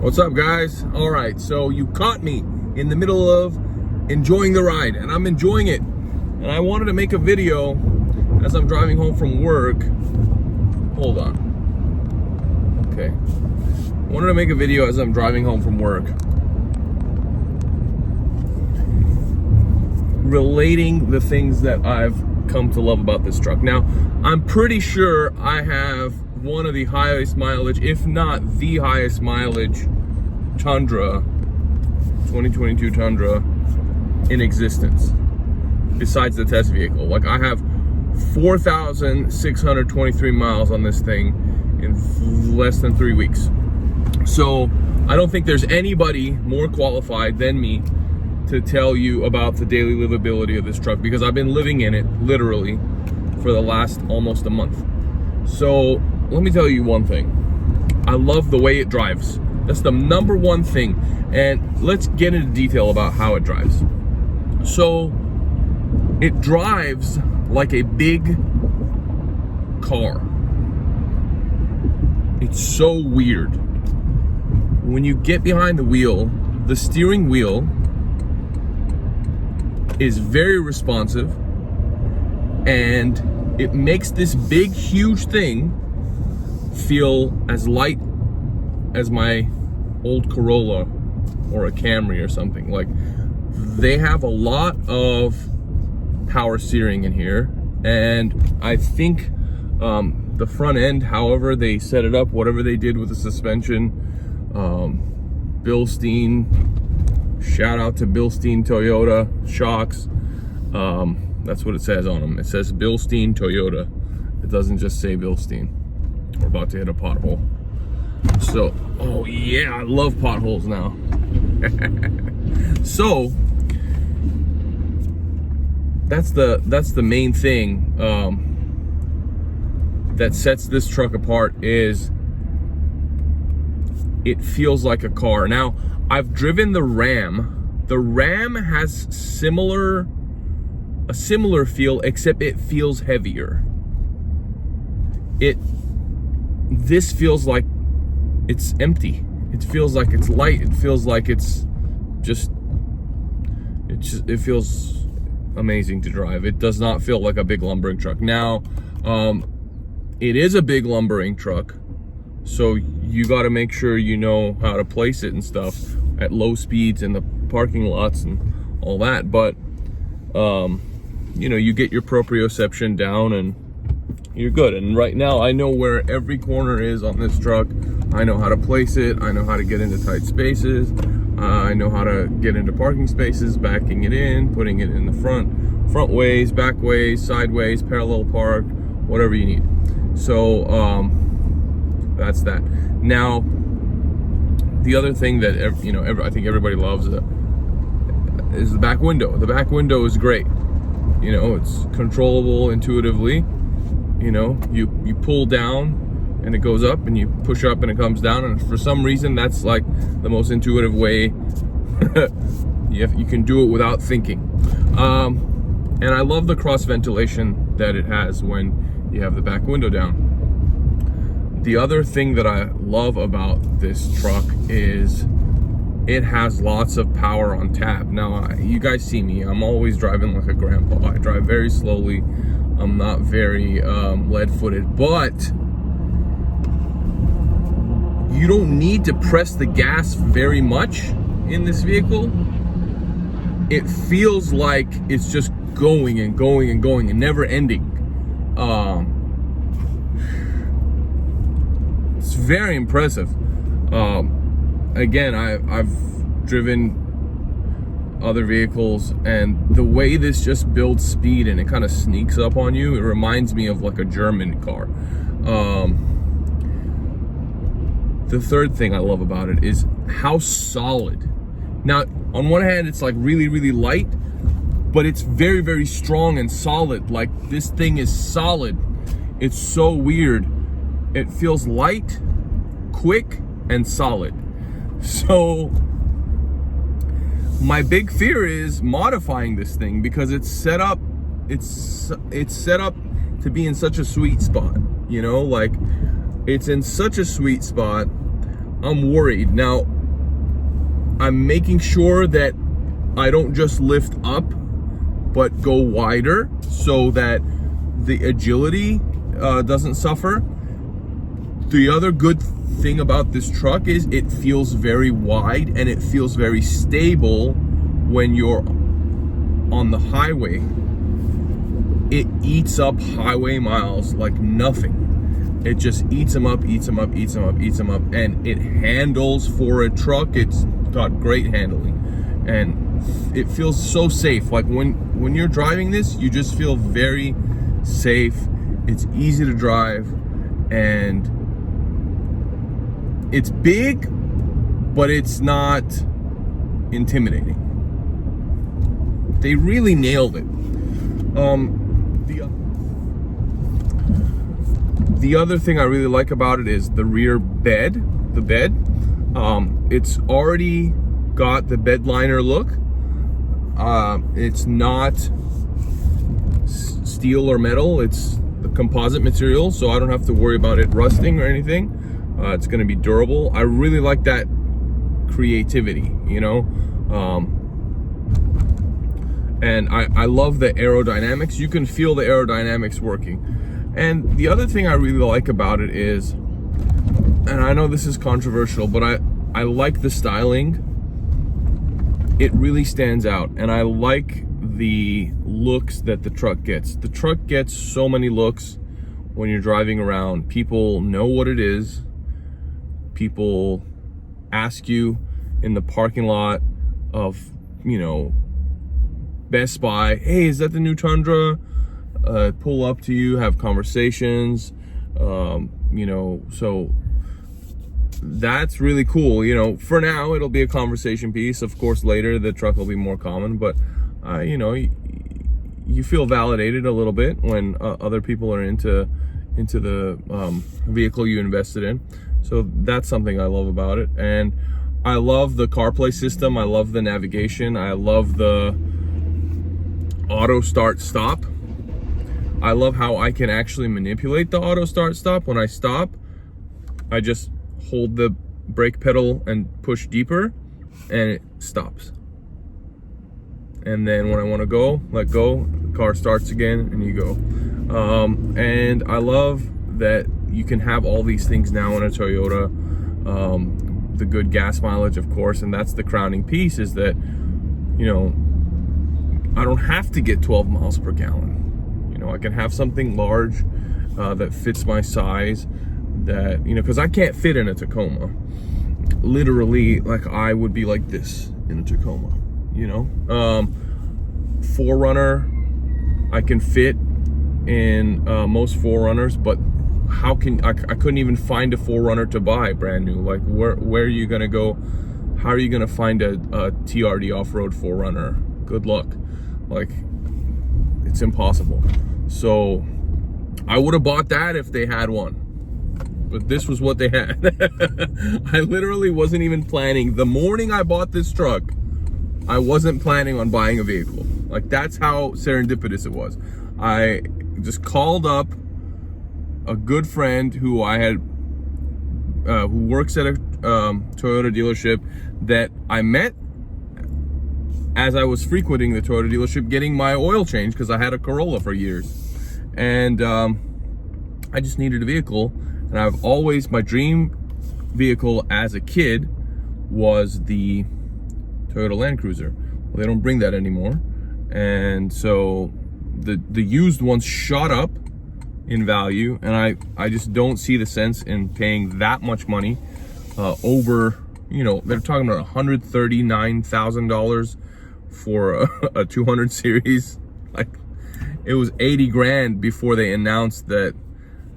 What's up, guys? All right, so you caught me in the middle of enjoying the ride, and I'm enjoying it. And I wanted to make a video as I'm driving home from work. Hold on. Okay. I wanted to make a video as I'm driving home from work, relating the things that I've come to love about this truck. Now, I'm pretty sure I have one of the highest mileage, if not the highest mileage, Tundra, 2022 Tundra in existence, besides the test vehicle. Like, I have 4,623 miles on this thing in less than 3 weeks. So I don't think there's anybody more qualified than me to tell you about the daily livability of this truck, because I've been living in it literally for the last almost a month. So let me tell you one thing. I love the way it drives. That's the number one thing. And let's get into detail about how it drives. So it drives like a big car. It's so weird. When you get behind the wheel, the steering wheel is very responsive, and it makes this big, huge thing feel as light as my old Corolla or a Camry or something. Like, they have a lot of power steering in here, and I think the front end, however they set it up, whatever they did with the suspension, Bilstein, shout out to Bilstein Toyota shocks. That's what it says on them. It says Bilstein Toyota. It doesn't just say Bilstein. We're about to hit a pothole. So, oh yeah, I love potholes now. So that's the main thing that sets this truck apart, is it feels like a car. Now, I've driven the Ram. The Ram has a similar feel, except it feels heavier. This feels like it's empty. It feels like it's light. It feels like it feels amazing to drive. It does not feel like a big lumbering truck. Now, it is a big lumbering truck, so you got to make sure you know how to place it and stuff at low speeds in the parking lots and all that. But you know, you get your proprioception down and you're good. And right now, I know where every corner is on this truck. I know how to place it. I know how to get into tight spaces. I know how to get into parking spaces, backing it in, putting it in the front ways, back ways, sideways, parallel park, whatever you need. So that's that. Now, the other thing that I think everybody loves is the back window. The back window is great. You know, it's controllable intuitively. You know, you pull down and it goes up, and you push up and it comes down, and for some reason that's like the most intuitive way. You can do it without thinking. And I love the cross ventilation that it has when you have the back window down. The other thing that I love about this truck is it has lots of power on tap. Now, you guys see me, I'm always driving like a grandpa. I drive very slowly. I'm not very lead-footed, but you don't need to press the gas very much in this vehicle. It feels like it's just going and going and going and never ending. It's very impressive. Again, I've driven other vehicles, and the way this just builds speed and it kind of sneaks up on you, it reminds me of like a German car. The third thing I love about it is how solid. Now, on one hand, it's like really, really light, but it's very, very strong and solid. Like, this thing is solid. It's so weird. It feels light, quick, and solid. So my big fear is modifying this thing, because it's set up to be in such a sweet spot, you know, like it's in such a sweet spot I'm worried. Now, I'm making sure that I don't just lift up, but go wider so that the agility doesn't suffer. The other good thing about this truck is it feels very wide and it feels very stable when you're on the highway. It eats up highway miles like nothing. It just eats them up, and it handles for a truck. It's got great handling and it feels so safe. Like when you're driving this, you just feel very safe. It's easy to drive and it's big, but it's not intimidating. They really nailed it. The other thing I really like about it is the rear bed. The bed, it's already got the bed liner look. It's not steel or metal. It's the composite material, so I don't have to worry about it rusting or anything. It's going to be durable. I really like that creativity, you know. And I love the aerodynamics. You can feel the aerodynamics working. And the other thing I really like about it is, and I know this is controversial, but I like the styling. It really stands out, and I like the looks that the truck gets. The truck gets so many looks when you're driving around. People know what it is. People ask you in the parking lot of, you know, Best Buy, hey, is that the new Tundra? Pull up to you, have conversations, you know, so that's really cool. You know, for now it'll be a conversation piece. Of course later the truck will be more common, but you know, you feel validated a little bit when other people are into the vehicle you invested in. So that's something I love about it. And I love the CarPlay system. I love the navigation. I love the auto start stop. I love how I can actually manipulate the auto start stop. When I stop, I just hold the brake pedal and push deeper and it stops. And then when I want to go, let go, the car starts again and you go. And I love that you can have all these things now in a Toyota. The good gas mileage, of course, and that's the crowning piece, is that, you know, I don't have to get 12 miles per gallon. You know, I can have something large that fits my size, that, you know, because I can't fit in a Tacoma. Literally, like, I would be like this in a Tacoma, you know. 4Runner, I can fit in most 4Runners, but how can I couldn't even find a 4Runner to buy brand new. Like, where are you gonna go? How are you gonna find a TRD off-road 4Runner? Good luck. Like, it's impossible. So I would have bought that if they had one, but this was what they had. I literally wasn't even planning. The morning I bought this truck, I wasn't planning on buying a vehicle. Like, that's how serendipitous it was. I just called up a good friend who I had, who works at a Toyota dealership that I met as I was frequenting the Toyota dealership, getting my oil changed because I had a Corolla for years. And I just needed a vehicle. And I've always, my dream vehicle as a kid was the Toyota Land Cruiser. Well, they don't bring that anymore. And so the used ones shot up in value, and I just don't see the sense in paying that much money over, you know, they're talking about $139,000 for a 200 series. Like, it was 80 grand before they announced that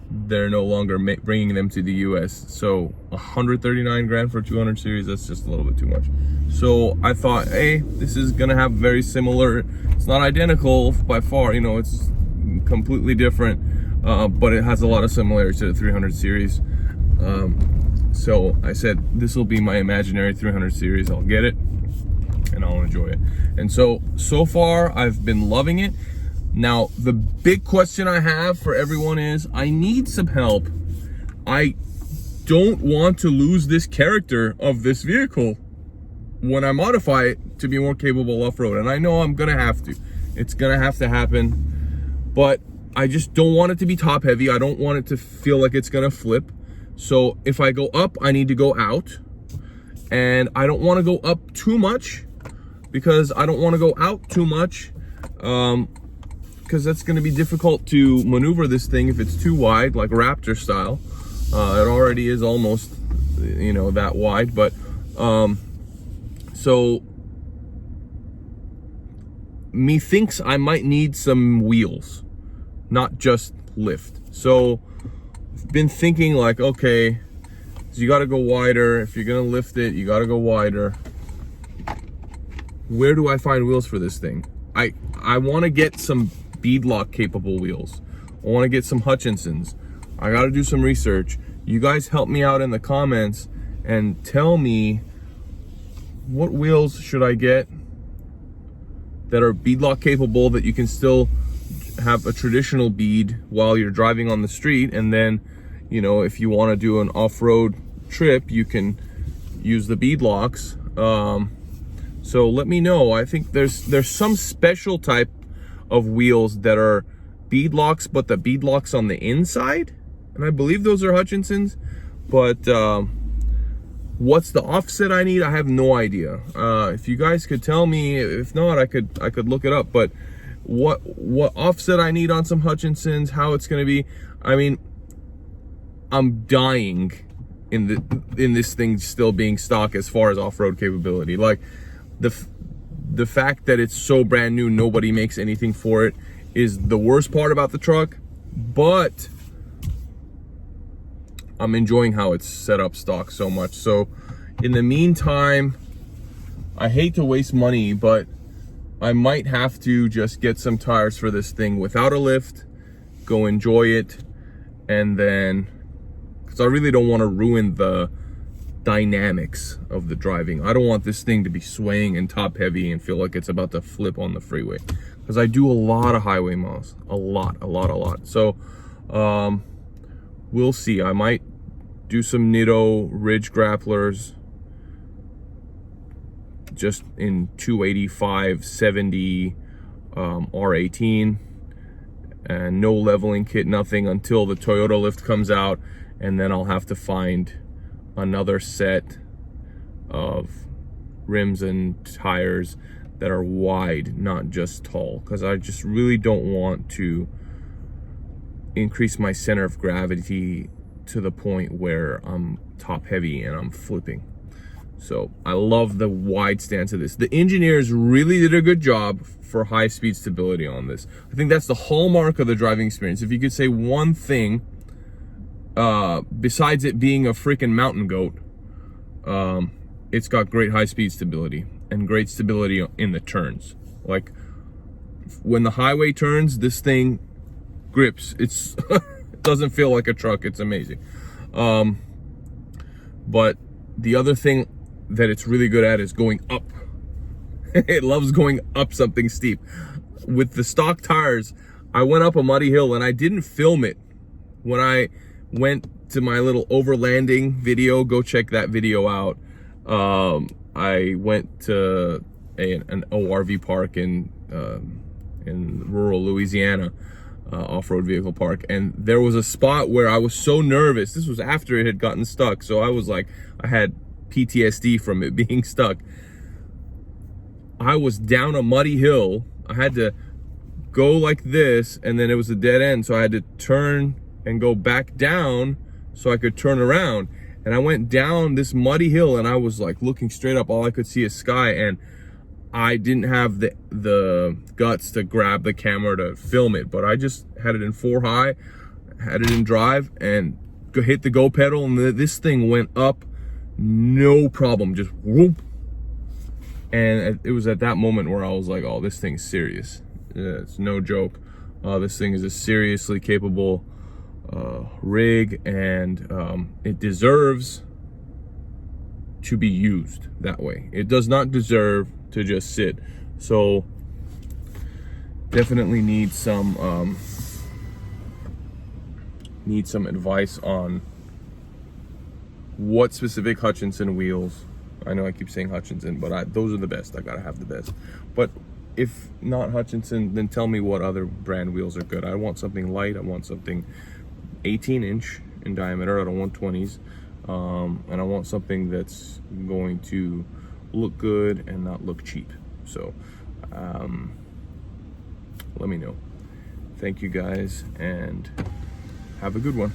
they're no longer bringing them to the US. So 139 grand for a 200 series, that's just a little bit too much. So I thought, hey, this is gonna have very similar, it's not identical by far, you know, it's completely different, but it has a lot of similarities to the 300 series. So I said, this will be my imaginary 300 series. I'll get it and I'll enjoy it. And so far I've been loving it. Now, the big question I have for everyone is, I need some help. I don't want to lose this character of this vehicle when I modify it to be more capable off-road. And I know I'm gonna have to. It's gonna have to happen, but I just don't want it to be top heavy. I don't want it to feel like it's gonna flip. So if I go up, I need to go out. And I don't want to go up too much, because I don't want to go out too much, because that's going to be difficult to maneuver this thing if it's too wide, like Raptor style. It already is almost, you know, that wide, but so methinks I might need some wheels, not just lift. So I've been thinking like, okay, so you got to go wider. If you're gonna lift it, you got to go wider. Where do I find wheels for this thing? I want to get some beadlock capable wheels. I want to get some Hutchinsons. I got to do some research. You guys help me out in the comments and tell me, what wheels should I get that are beadlock capable, that you can still have a traditional bead while you're driving on the street, and then, you know, if you want to do an off-road trip, you can use the beadlocks. So let me know. I think there's some special type of wheels that are beadlocks, but the beadlocks on the inside, and I believe those are Hutchinsons. But what's the offset I need? I have no idea. If you guys could tell me, if not, I could look it up. But what offset I need on some Hutchinsons, how it's going to be. I mean, I'm dying in this thing still being stock as far as off-road capability. Like the fact that it's so brand new, nobody makes anything for it, is the worst part about the truck. But I'm enjoying how it's set up stock so much. So in the meantime, I hate to waste money, but I might have to just get some tires for this thing without a lift, go enjoy it, and then, because I really don't want to ruin the dynamics of the driving. I don't want this thing to be swaying and top heavy and feel like it's about to flip on the freeway, because I do a lot of highway miles, a lot. So we'll see. I might do some Nitto Ridge grapplers just in 285 70 R18, and no leveling kit, nothing, until the Toyota lift comes out, and then I'll have to find another set of rims and tires that are wide, not just tall, because I just really don't want to increase my center of gravity to the point where I'm top heavy and I'm flipping. So I love the wide stance of this. The engineers really did a good job for high speed stability on this. I think that's the hallmark of the driving experience. If you could say one thing, besides it being a freaking mountain goat, it's got great high speed stability and great stability in the turns. Like when the highway turns, this thing grips. It's it doesn't feel like a truck. It's amazing. But the other thing that it's really good at is going up. It loves going up something steep. With the stock tires, I went up a muddy hill and I didn't film it. When I went to my little overlanding video, go check that video out. I went to an ORV park in rural Louisiana, off-road vehicle park, and there was a spot where I was so nervous. This was after it had gotten stuck, so I was like, I had PTSD from it being stuck. I was down a muddy hill. I had to go like this, and then it was a dead end, so I had to turn and go back down so I could turn around. And I went down this muddy hill, and I was like looking straight up. All I could see is sky, and I didn't have the guts to grab the camera to film it, but I just had it in 4 high, had it in drive, and hit the go pedal, and this thing went up no problem, just whoop. And it was at that moment where I was like, oh, this thing's serious. Yeah, it's no joke. This thing is a seriously capable rig, and it deserves to be used that way. It does not deserve to just sit. So definitely need some advice on what specific Hutchinson wheels. I know I keep saying Hutchinson, but those are the best. I gotta have the best. But if not Hutchinson, then tell me what other brand wheels are good. I want something light. I want something 18-inch in diameter. I don't want 20s. And I want something that's going to look good and not look cheap. So let me know. Thank you guys, and have a good one.